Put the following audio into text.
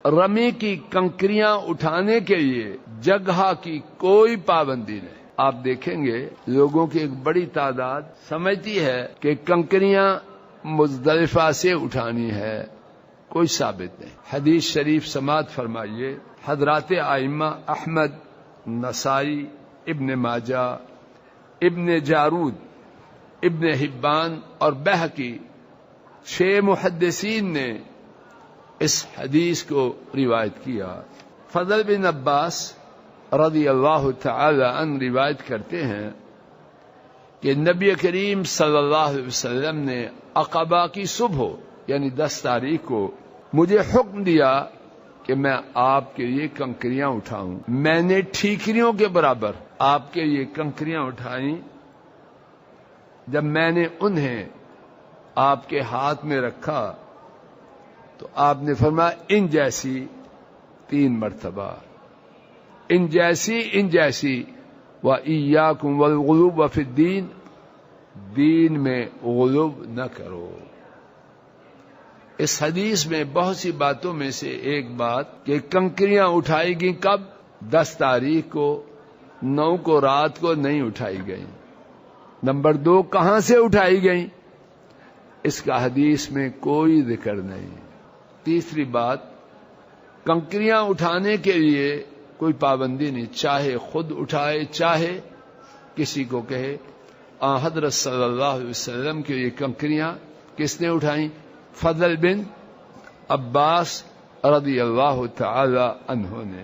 رمی کی کنکریاں اٹھانے کے لیے جگہ کی کوئی پابندی نہیں۔ آپ دیکھیں گے لوگوں کی ایک بڑی تعداد سمجھتی ہے کہ کنکریاں مزدلفہ سے اٹھانی ہے، کوئی ثابت نہیں۔ حدیث شریف سماعت فرمائیے، حضرات ائمہ احمد، نسائی، ابن ماجہ، ابن جارود، ابن حبان اور بہقی 6 محدثین نے اس حدیث کو روایت کیا۔ فضل بن عباس رضی اللہ تعالی عنہ روایت کرتے ہیں کہ نبی کریم صلی اللہ علیہ وسلم نے عقبہ کی صبح یعنی 10 تاریخ کو مجھے حکم دیا کہ میں آپ کے لیے کنکریاں اٹھاؤں۔ میں نے ٹھیکریوں کے برابر آپ کے لیے کنکریاں اٹھائیں۔ جب میں نے انہیں آپ کے ہاتھ میں رکھا تو آپ نے فرمایا ان جیسی 3 مرتبہ، ان جیسی وَإِيَّاكُمْ وَالْغُلُوبَ فِي الدِّينِ، دین میں غلوب نہ کرو۔ اس حدیث میں بہت سی باتوں میں سے ایک بات کہ کنکریاں اٹھائی گئیں کب؟ 10 تاریخ کو، 9 کو رات کو نہیں اٹھائی گئیں۔ نمبر 2، کہاں سے اٹھائی گئیں؟ اس کا حدیث میں کوئی ذکر نہیں۔ تیسری بات، کنکریاں اٹھانے کے لیے کوئی پابندی نہیں، چاہے خود اٹھائے چاہے کسی کو کہے۔ حضرت صلی اللہ علیہ وسلم کے یہ کنکریاں کس نے اٹھائیں؟ فضل بن عباس رضی اللہ تعالی عنہ نے۔